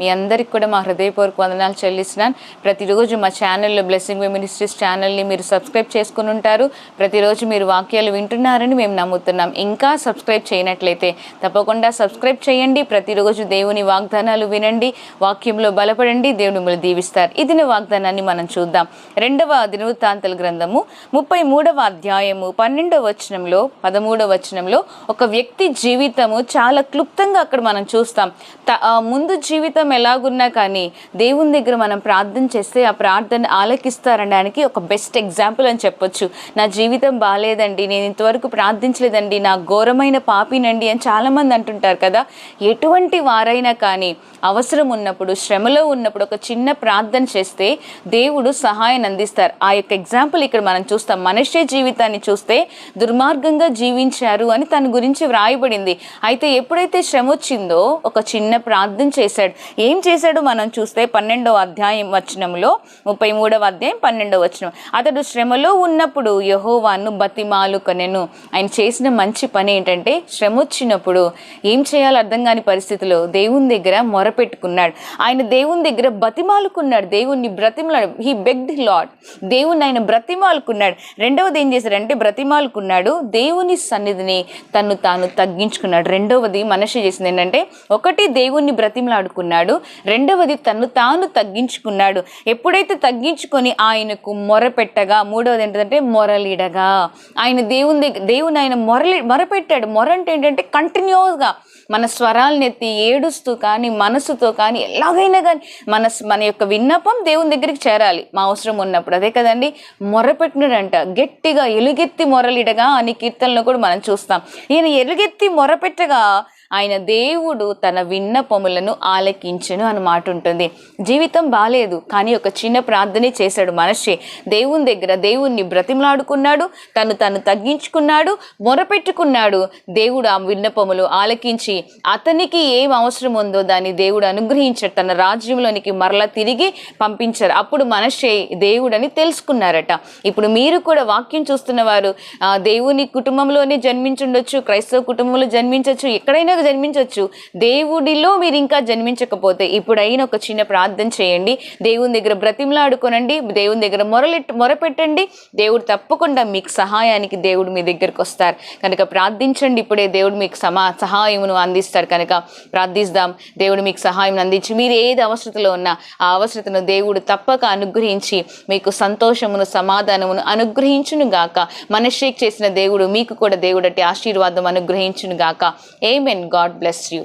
మీ అందరికి కూడా మా హృదయపూర్వక వందనాలు చెల్లిస్తున్నాను. ప్రతిరోజు మా ఛానల్లో బ్లెస్సింగ్ వే మినిస్ట్రీస్ ఛానల్ని మీరు సబ్స్క్రైబ్ చేసుకుని ఉంటారు. ప్రతిరోజు మీరు వాక్యాలు వింటున్నారని మేము నమ్ముతున్నాం. ఇంకా సబ్స్క్రైబ్ చేయనట్లయితే తప్పకుండా సబ్స్క్రైబ్ చేయండి. ప్రతిరోజు దేవుని వాగ్దానాలు వినండి, వాక్యంలో బలపడండి. దేవుడు మిమ్మల్ని దీవిస్తారు. ఈ దిన వాగ్దానాన్ని మనం చూద్దాం. 2వ దినవృత్తాంతాల గ్రంథము 33వ అధ్యాయము 12వ వచనంలో 13వ వచనంలో ఒక వ్యక్తి జీవితము చాలా క్లుప్తంగా అక్కడ మనం చూస్తాం. ముందు జీవితం ఎలాగున్నా కానీ దేవుని దగ్గర మనం ప్రార్థన చేస్తే ఆ ప్రార్థన ఆలకిస్తారనడానికి ఒక బెస్ట్ ఎగ్జాంపుల్ అని చెప్పొచ్చు. నా జీవితం బాగాలేదండి, నేను ఇంతవరకు ప్రార్థించలేదండి, నా ఘోరమైన పాపినండి అని చాలామంది అంటుంటారు కదా. ఎటువంటి వారైనా కానీ అవసరం ఉన్నప్పుడు, శ్రమలో ఉన్నప్పుడు ఒక చిన్న ప్రార్థన చేస్తే దేవుడు సహాయాన్ని అందిస్తారు. ఆ యొక్క ఎగ్జాంపుల్ ఇక్కడ మనం చూస్తాం. మనష్షే జీవితాన్ని చూస్తే దుర్మార్గంగా జీవించారు అని తన గురించి వ్రాయబడింది. అయితే ఎప్పుడైతే శ్రమ వచ్చిందో ఒక చిన్న ప్రార్థన చేశాడు. ఏం చేశాడు మనం చూస్తే 12వ అధ్యాయం వచనంలో 33వ అధ్యాయం 12వ వచనం, అతడు శ్రమలో ఉన్నప్పుడు యెహోవాను బతిమాలుకొనెను. ఆయన చేసిన మంచి పని ఏంటంటే శ్రమ వచ్చినప్పుడు ఏం చేయాలో అర్థం కాని పరిస్థితిలో దేవుని దగ్గర మొరపెట్టుకున్నాడు. ఆయన దేవుని దగ్గర బతిమాలుకున్నాడు, దేవుణ్ణి బ్రతిమలాడు. హీ బెగ్డ్ లార్డ్, దేవుణ్ణి ఆయన బ్రతిమాలుకున్నాడు. రెండవది ఏం చేశాడంటే బ్రతిమాలుకున్నాడు, దేవుని సన్నిధిని తను తాను తగ్గించుకున్నాడు. రెండవది మనష్షే చేసింది ఏంటంటే, ఒకటి దేవుణ్ణి బ్రతిమలాడుకున్నాడు, రెండవది తను తాను తగ్గించుకున్నాడు. ఎప్పుడైతే తగ్గించుకొని ఆయనకు మొరపెట్టగా, మూడవది ఏంటంటే మొరలిడగా, ఆయన దేవుని ఆయన మొరపెట్టాడు. మొర అంటే ఏంటంటే కంటిన్యూస్గా మన స్వరాలను ఎత్తి ఏడుస్తూ కానీ మనసుతో కానీ ఎలాగైనా కానీ మన యొక్క విన్నపం దేవుని దగ్గరికి చేరాలి మా అవసరం ఉన్నప్పుడు. అదే కదండి మొరపెట్టినాడంట. గట్టిగా ఎలుగెత్తి మొరలిడగా అని కీర్తనలో కూడా మనం చూస్తాం. ఈయన ఎలుగెత్తి మొరపెట్టగా ఆయన దేవుడు తన విన్నపములను ఆలకించెను అని మాట ఉంటుంది. జీవితం బాలేదు కానీ ఒక చిన్న ప్రార్థనే చేశాడు మనష్షే. దేవుని దగ్గర దేవుణ్ణి బ్రతిమలాడుకున్నాడు, తను తగ్గించుకున్నాడు, మొరపెట్టుకున్నాడు. దేవుడు ఆ విన్నపములు ఆలకించి అతనికి ఏం అవసరం ఉందో దాన్ని దేవుడు అనుగ్రహించాడు. తన రాజ్యంలోనికి మరలా తిరిగి పంపించారు. అప్పుడు మనష్షే దేవుడని తెలుసుకున్నారట. ఇప్పుడు మీరు కూడా వాక్యం చూస్తున్న వారు దేవుని కుటుంబంలోనే జన్మించుండొచ్చు, క్రైస్తవ కుటుంబంలో జన్మించవచ్చు, ఎక్కడైనా జన్మించవచ్చు. దేవుడిలో మీరు ఇంకా జన్మించకపోతే ఇప్పుడైనా ఒక చిన్న ప్రార్థన చేయండి, దేవుని దగ్గర బ్రతిమలాడుకోనండి, దేవుని దగ్గర మొరపెట్టండి. దేవుడు తప్పకుండా మీకు సహాయానికి దేవుడు మీ దగ్గరకు వస్తారు కనుక ప్రార్థించండి. ఇప్పుడే దేవుడు మీకు సహాయమును అందిస్తారు కనుక ప్రార్థిద్దాం. దేవుడు మీకు సహాయం అందించి మీరు ఏది అవసరతలో ఉన్నా ఆ అవసరతను దేవుడు తప్పక అనుగ్రహించి మీకు సంతోషమును సమాధానమును అనుగ్రహించును గాక. మనష్షేకి చేసిన దేవుడు మీకు కూడా దేవుడు అట్టి ఆశీర్వాదం అనుగ్రహించును గాక. ఆమేన్. God bless you.